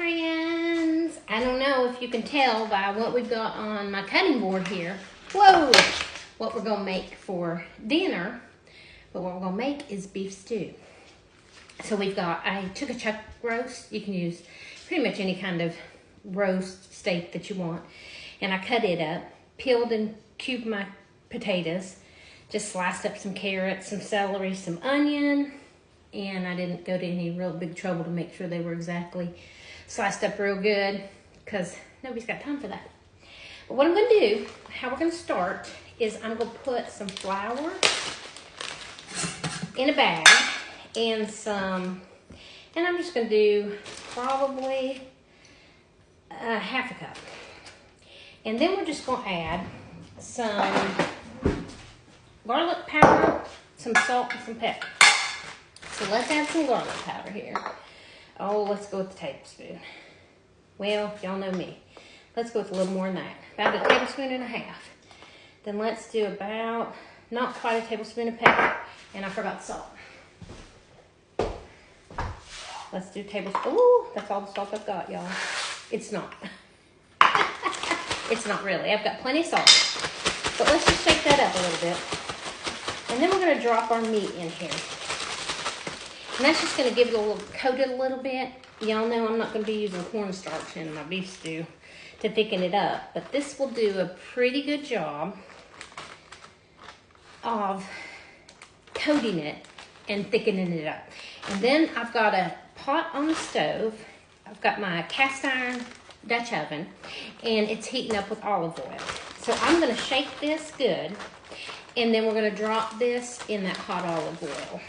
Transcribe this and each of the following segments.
friends. I don't know if you can tell by what we've got on my cutting board here. Whoa! What we're gonna make for dinner, but what we're gonna make is beef stew. So I took a chuck roast. You can use pretty much any kind of roast steak that you want. And I cut it up, peeled and cubed my potatoes, just sliced up some carrots, some celery, some onion, and I didn't go to any real big trouble to make sure they were exactly sliced up real good because nobody's got time for that. But what I'm going to do, how we're going to start, is I'm going to put some flour in a bag and I'm just going to do probably half a cup. And then we're just going to add some garlic powder, some salt, and some pepper. So let's add some garlic powder here. Oh, let's go with the tablespoon. Well, y'all know me. Let's go with a little more than that. About a tablespoon and a half. Then let's do about, not quite a tablespoon of pepper. And I forgot salt. Let's do a tablespoon. Ooh, that's all the salt I've got, y'all. It's not. It's not really. I've got plenty of salt. But let's just shake that up a little bit. And then we're going to drop our meat in here. And that's just going to give it a little, coat it a little bit. Y'all know I'm not going to be using cornstarch in my beef stew to thicken it up. But this will do a pretty good job of coating it and thickening it up. And then I've got a pot on the stove. I've got my cast iron Dutch oven. And it's heating up with olive oil. So I'm going to shake this good. And then we're going to drop this in that hot olive oil.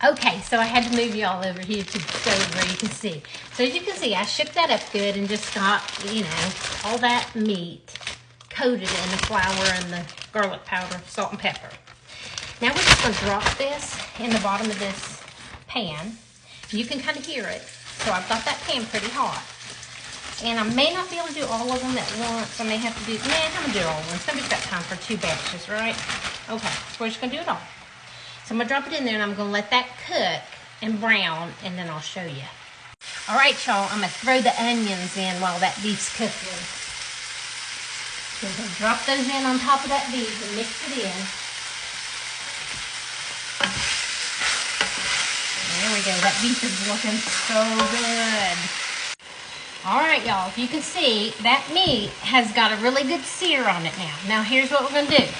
Okay, so I had to move y'all over here to the stove where you can see. So as you can see, I shook that up good and just got, all that meat coated in the flour and the garlic powder, salt and pepper. Now we're just going to drop this in the bottom of this pan. You can kind of hear it. So I've got that pan pretty hot. And I may not be able to do all of them at once. I may have to do, I'm going to do all of them. Somebody's got time for 2 batches, right? Okay, so we're just going to do it all. So I'm going to drop it in there and I'm going to let that cook and brown and then I'll show you. All right, y'all, I'm going to throw the onions in while that beef's cooking. So we're going to drop those in on top of that beef and mix it in. There we go. That beef is looking so good. All right, y'all, if you can see, that meat has got a really good sear on it now. Now, here's what we're going to do.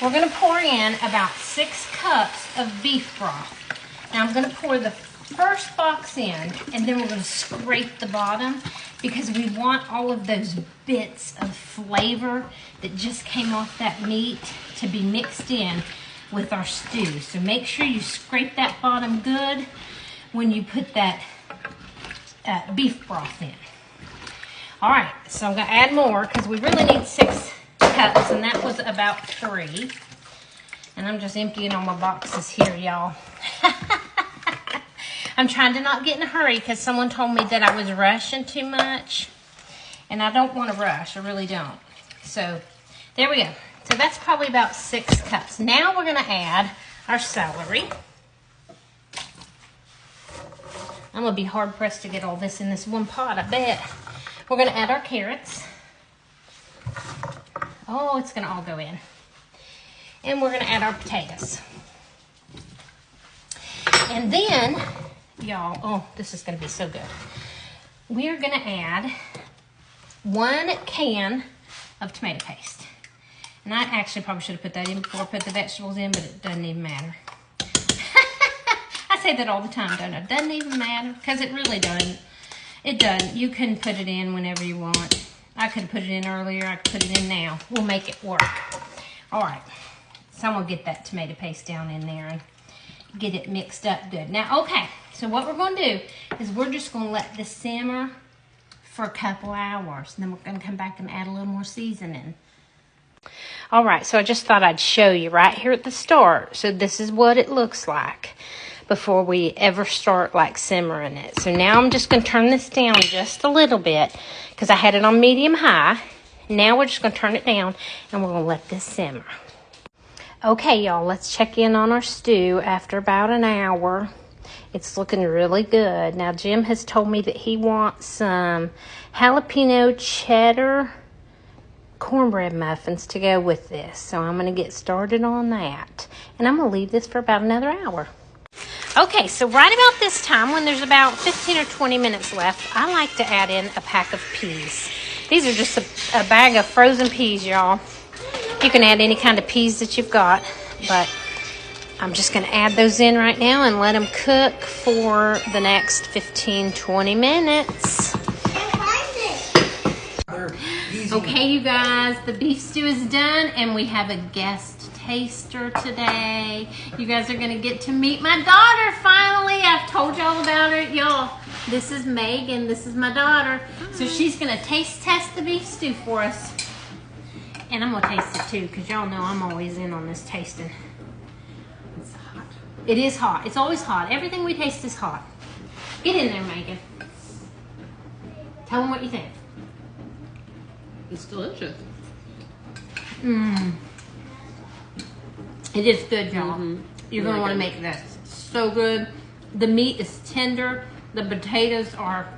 We're going to pour in about 6 cups of beef broth. Now, I'm going to pour the first box in, and then we're going to scrape the bottom because we want all of those bits of flavor that just came off that meat to be mixed in with our stew. So make sure you scrape that bottom good when you put that beef broth in. All right, so I'm going to add more because we really need 6 cups, and that was about 3. And I'm just emptying all my boxes here, y'all. I'm trying to not get in a hurry because someone told me that I was rushing too much. And I don't want to rush, I really don't. So, there we go. So that's probably about 6 cups. Now we're going to add our celery. I'm going to be hard pressed to get all this in this one pot, I bet. We're going to add our carrots. Oh, it's going to all go in. And we're going to add our potatoes. And then, y'all, oh, this is going to be so good. We're going to add 1 can of tomato paste. And I actually probably should have put that in before I put the vegetables in, but it doesn't even matter. I say that all the time, don't I? It doesn't even matter, because it really doesn't. It doesn't. You can put it in whenever you want. I could have put it in earlier. I could put it in now. We'll make it work. All right. So I'm going to get that tomato paste down in there and get it mixed up good. Now, okay. So what we're going to do is we're just going to let this simmer for a couple hours. And then we're going to come back and add a little more seasoning. All right. So I just thought I'd show you right here at the start. So this is what it looks like before we ever start like simmering it. So now I'm just going to turn this down just a little bit because I had it on medium high. Now we're just going to turn it down and we're going to let this simmer. Okay, y'all, let's check in on our stew after about an hour. It's looking really good. Now, Jim has told me that he wants some jalapeno cheddar cornbread muffins to go with this. So I'm going to get started on that. And I'm going to leave this for about another hour. Okay, so right about this time, when there's about 15 or 20 minutes left, I like to add in a pack of peas. These are just a bag of frozen peas, y'all. You can add any kind of peas that you've got, but I'm just going to add those in right now and let them cook for the next 15-20 minutes. Okay, you guys, the beef stew is done, and we have a guest taster today. You guys are going to get to meet my daughter finally. I've told y'all about her. Y'all, this is Megan. This is my daughter. So she's going to taste test the beef stew for us. And I'm going to taste it too, because y'all know I'm always in on this tasting. It's hot. It is hot. It's always hot. Everything we taste is hot. Get in there, Megan. Tell them what you think. It's delicious. Mmm. It is good, y'all. You're going to want to make this. It's so good. The meat is tender. The potatoes are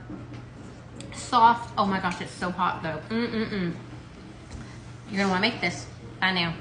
soft. Oh my gosh, it's so hot though. You're going to want to make this. Bye now.